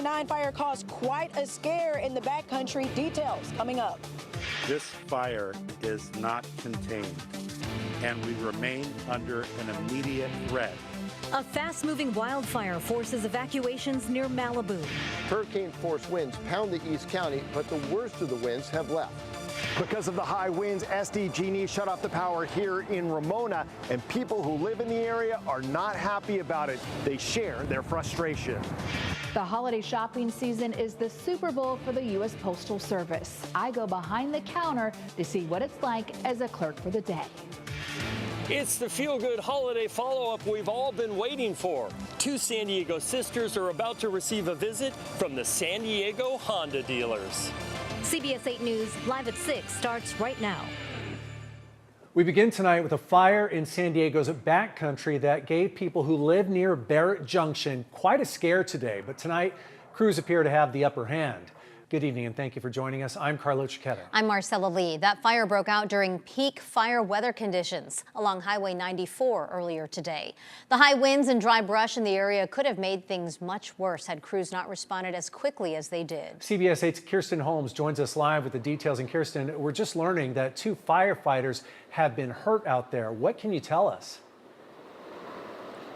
79 fire caused quite a scare in the backcountry. Details coming up. This fire is not contained, and we remain under an immediate threat. A fast-moving wildfire forces evacuations near Malibu. Hurricane-force winds pound the East County, but the worst of the winds have left. Because of the high winds, SDG&E shut off the power here in Ramona, and people who live in the area are not happy about it. They share their frustration. The holiday shopping season is the Super Bowl for the U.S. Postal Service. I go behind the counter to see what it's like as a clerk for the day. It's the feel-good holiday follow-up we've all been waiting for. Two San Diego sisters are about to receive a visit from the San Diego Honda dealers. CBS 8 News live at 6 starts right now. We begin tonight with a fire in San Diego's backcountry that gave people who live near Barrett Junction quite a scare today. But tonight, crews appear to have the upper hand. Good evening and thank you for joining us. I'm Carlo Cicchetto. I'm Marcella Lee. That fire broke out during peak fire weather conditions along Highway 94 earlier today. The high winds and dry brush in the area could have made things much worse had crews not responded as quickly as they did. CBS 8's Kirsten Holmes joins us live with the details. And Kirsten, we're just learning that 2 firefighters have been hurt out there. What can you tell us?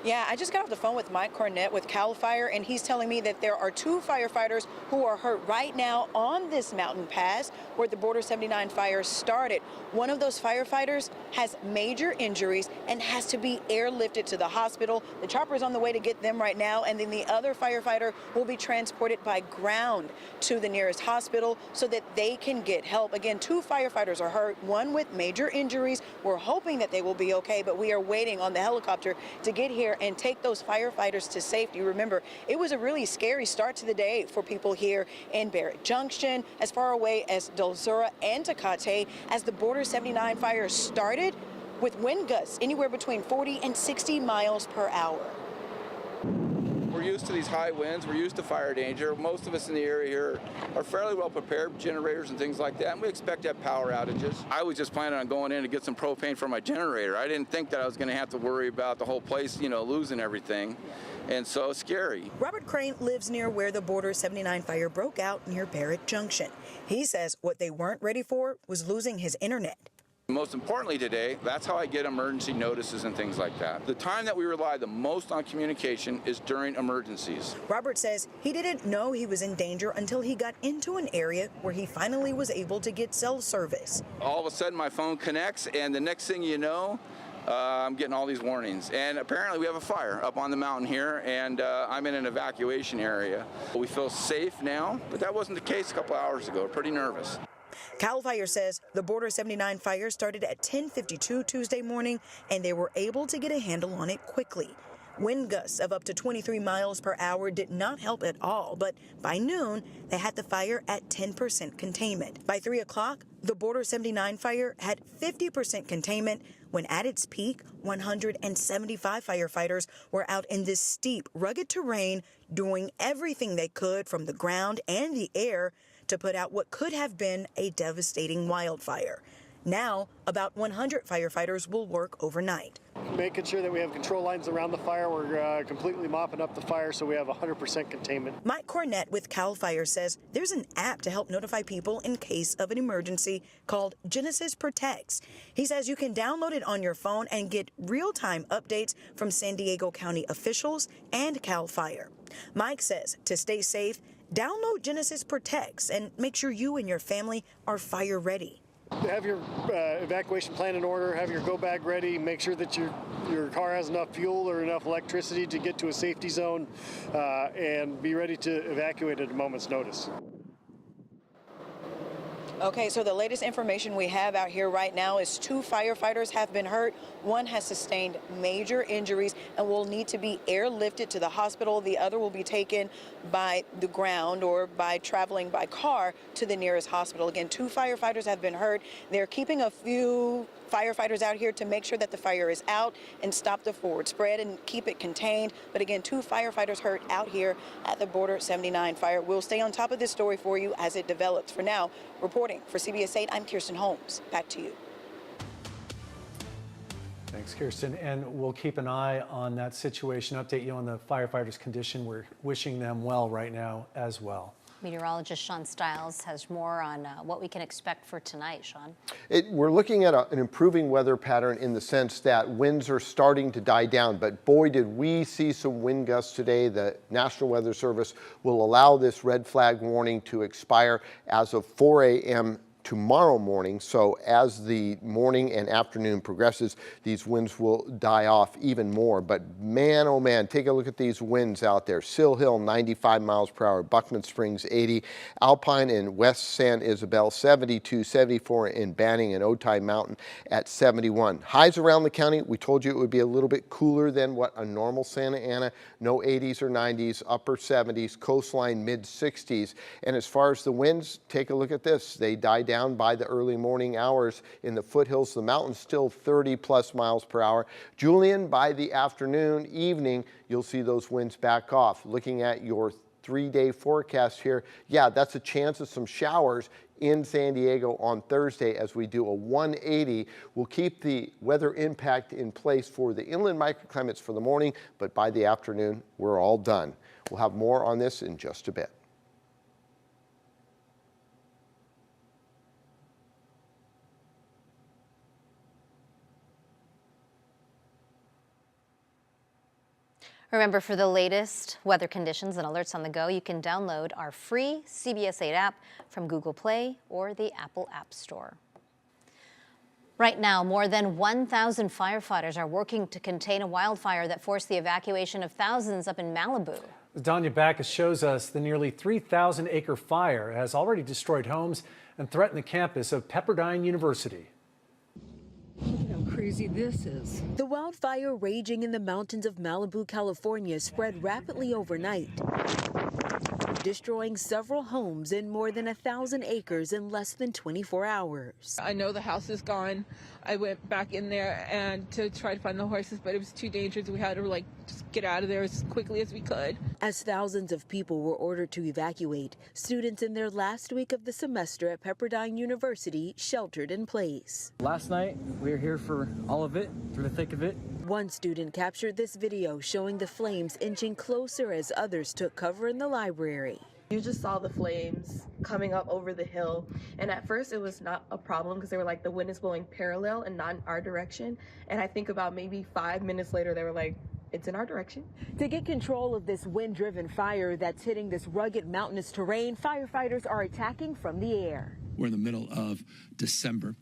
Yeah, I just got off the phone with Mike Cornett with CAL FIRE, and he's telling me that there are 2 firefighters who are hurt right now on this mountain pass where the Border 79 fire started. One of those firefighters has major injuries and has to be airlifted to the hospital. The chopper's on the way to get them right now, and then the other firefighter will be transported by ground to the nearest hospital so that they can get help. Again, 2 firefighters are hurt, one with major injuries. We're hoping that they will be okay, but we are waiting on the helicopter to get here and take those firefighters to safety. Remember, it was a really scary start to the day for people here in Barrett Junction, as far away as Del Sur and Tecate, as the Border 79 fire started with wind gusts anywhere between 40 and 60 miles per hour. We're used to these high winds, we're used to fire danger. Most of us in the area here are fairly well prepared, generators and things like that, and we expect to have power outages. I was just planning on going in to get some propane for my generator. I didn't think that I was going to have to worry about the whole place, losing everything, and so it's scary. Robert Crane lives near where the Border 79 fire broke out near Barrett Junction. He says what they weren't ready for was losing his internet. Most importantly today, that's how I get emergency notices and things like that. The time that we rely the most on communication is during emergencies. Robert says he didn't know he was in danger until he got into an area where he finally was able to get cell service. All of a sudden my phone connects, and the next thing you know, I'm getting all these warnings. And apparently we have a fire up on the mountain here, and I'm in an evacuation area. We feel safe now, but that wasn't the case a couple hours ago. We're pretty nervous. CAL FIRE says the Border 79 fire started at 10:52 Tuesday morning, and they were able to get a handle on it quickly. Wind gusts of up to 23 miles per hour did not help at all, but by noon, they had the fire at 10% containment. By 3 o'clock, the Border 79 fire had 50% containment, when at its peak, 175 firefighters were out in this steep, rugged terrain doing everything they could from the ground and the air to put out what could have been a devastating wildfire. Now, about 100 firefighters will work overnight. Making sure that we have control lines around the fire. We're completely mopping up the fire so we have 100% containment. Mike Cornett with CAL FIRE says there's an app to help notify people in case of an emergency called Genesis Protects. He says you can download it on your phone and get real-time updates from San Diego County officials and CAL FIRE. Mike says to stay safe, download Genesis Protects and make sure you and your family are fire ready. Have your evacuation plan in order, have your go bag ready, make sure that your car has enough fuel or enough electricity to get to a safety zone, and be ready to evacuate at a moment's notice. Okay, so the latest information we have out here right now is 2 firefighters have been hurt. One has sustained major injuries and will need to be airlifted to the hospital. The other will be taken by the ground or by traveling by car to the nearest hospital. Again, 2 firefighters have been hurt. They're keeping a few firefighters out here to make sure that the fire is out and stop the forward spread and keep it contained. But again, 2 firefighters hurt out here at the Border 79 fire. We'll stay on top of this story for you as it develops. For now, reporting for CBS 8, I'm Kirsten Holmes. Back to you. Thanks, Kirsten. And we'll keep an eye on that situation, update you on the firefighters' condition. We're wishing them well right now as well. Meteorologist Sean Stiles has more on what we can expect for tonight. Sean? We're looking at an improving weather pattern in the sense that winds are starting to die down, but boy, did we see some wind gusts today. The National Weather Service will allow this red flag warning to expire as of 4 a.m. tomorrow morning. So as the morning and afternoon progresses, these winds will die off even more. But man, oh man, take a look at these winds out there. Sill Hill, 95 miles per hour. Buckman Springs, 80. Alpine and West San Isabel, 72, 74 in Banning and Otay Mountain at 71. Highs around the county, we told you it would be a little bit cooler than what a normal Santa Ana. No 80s or 90s, upper 70s, coastline mid 60s. And as far as the winds, take a look at this. They die down by the early morning hours. In the foothills, the mountains still 30 plus miles per hour. Julian, by the afternoon, evening, you'll see those winds back off. Looking at your 3-day forecast here, yeah, that's a chance of some showers in San Diego on Thursday as we do a 180. We'll keep the weather impact in place for the inland microclimates for the morning, but by the afternoon, we're all done. We'll have more on this in just a bit. Remember, for the latest weather conditions and alerts on the go, you can download our free CBS 8 app from Google Play or the Apple App Store. Right now, more than 1,000 firefighters are working to contain a wildfire that forced the evacuation of thousands up in Malibu. Danya Backus shows us the nearly 3,000-acre fire has already destroyed homes and threatened the campus of Pepperdine University. Look how crazy this is. The wildfire raging in the mountains of Malibu, California spread rapidly overnight, destroying several homes and more than 1,000 acres in less than 24 hours. I know the house is gone. I went back in there and to try to find the horses, but it was too dangerous. We had to just get out of there as quickly as we could. As thousands of people were ordered to evacuate, students in their last week of the semester at Pepperdine University sheltered in place. Last night, we were here for all of it, through the thick of it. One student captured this video showing the flames inching closer as others took cover in the library. You just saw the flames coming up over the hill, and at first it was not a problem because they were like, the wind is blowing parallel and not in our direction. And I think about maybe 5 minutes later they were like, it's in our direction. To get control of this wind-driven fire that's hitting this rugged mountainous terrain, firefighters are attacking from the air. We're in the middle of December,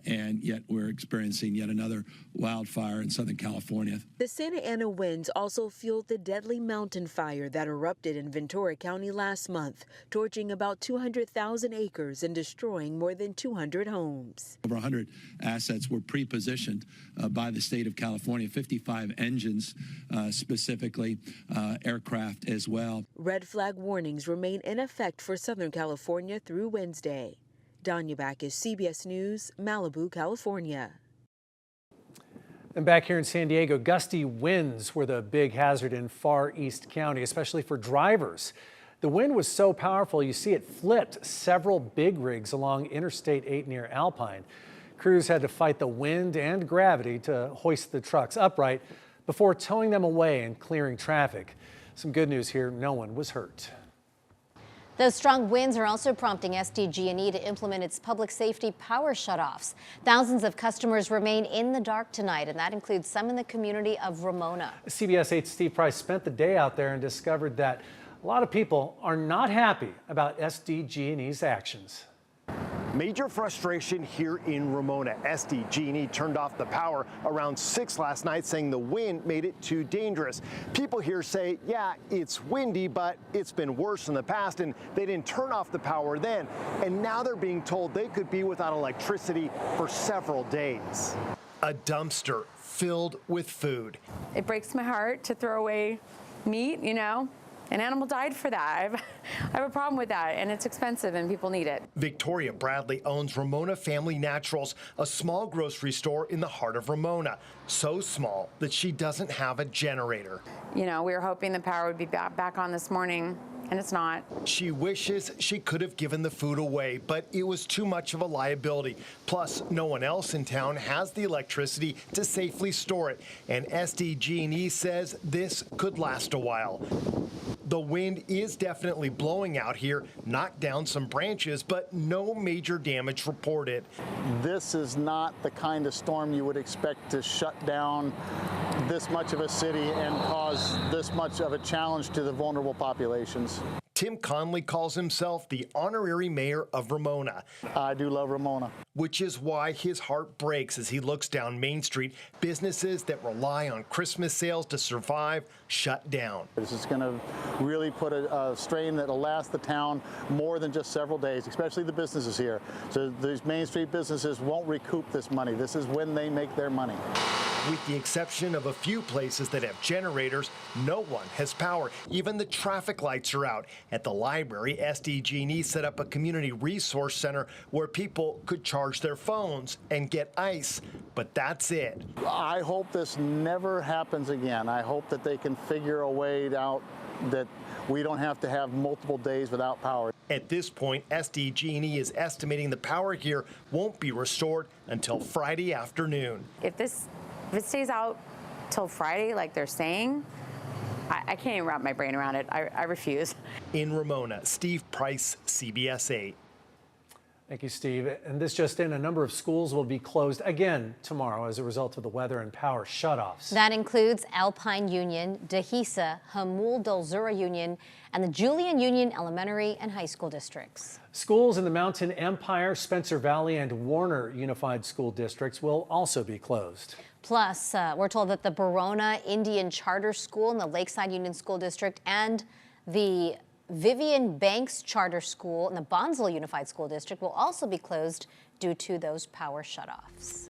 and yet we're experiencing yet another wildfire in Southern California. The Santa Ana winds also fueled the deadly mountain fire that erupted in Ventura County last month, torching about 200,000 acres and destroying more than 200 homes. Over 100 assets were pre-positioned by the state of California, 55 engines specifically, aircraft as well. Red flag warnings remain in effect for Southern California through Wednesday. Danya Backus, CBS News, Malibu, California. And back here in San Diego, gusty winds were the big hazard in Far East County, especially for drivers. The wind was so powerful, you see it flipped several big rigs along Interstate 8 near Alpine. Crews had to fight the wind and gravity to hoist the trucks upright before towing them away and clearing traffic. Some good news here, no one was hurt. Those strong winds are also prompting SDG&E to implement its public safety power shutoffs. Thousands of customers remain in the dark tonight, and that includes some in the community of Ramona. CBS 8's Steve Price spent the day out there and discovered that a lot of people are not happy about SDG&E's actions. Major frustration here in Ramona. SDG&E turned off the power around 6 last night, saying the wind made it too dangerous. People here say, yeah, it's windy, but it's been worse in the past, and they didn't turn off the power then. And now they're being told they could be without electricity for several days. A dumpster filled with food. It breaks my heart to throw away meat, you know. An animal died for that. I have a problem with that, and it's expensive, and people need it. Victoria Bradley owns Ramona Family Naturals, a small grocery store in the heart of Ramona. So small that she doesn't have a generator. You know, we were hoping the power would be back on this morning, and it's not. She wishes she could have given the food away, but it was too much of a liability. Plus, no one else in town has the electricity to safely store it, and SDG&E says this could last a while. The wind is definitely blowing out here, knocked down some branches, but no major damage reported. This is not the kind of storm you would expect to shut down this much of a city and cause this much of a challenge to the vulnerable populations. Tim Conley calls himself the honorary mayor of Ramona. I do love Ramona. Which is why his heart breaks as he looks down Main Street. Businesses that rely on Christmas sales to survive shut down. This is going to really put a strain that will last the town more than just several days, especially the businesses here. So these Main Street businesses won't recoup this money. This is when they make their money. With the exception of a few places that have generators, no one has power. Even the traffic lights are out. At the library, SDG&E set up a community resource center where people could charge their phones and get ice. But that's it. I hope this never happens again. I hope that they can figure a way out that we don't have to have multiple days without power. At this point, SDG&E is estimating the power here won't be restored until Friday afternoon. If it stays out till Friday, like they're saying, I can't even wrap my brain around it. I refuse. In Ramona, Steve Price, CBS 8. Thank you, Steve. And this just in, a number of schools will be closed again tomorrow as a result of the weather and power shutoffs. That includes Alpine Union, Dehesa, Hamul Dolzura Union, and the Julian Union Elementary and High School districts. Schools in the Mountain Empire, Spencer Valley, and Warner Unified School Districts will also be closed. Plus, we're told that the Verona Indian Charter School in the Lakeside Union School District and the Vivian Banks Charter School in the Bonsall Unified School District will also be closed due to those power shutoffs.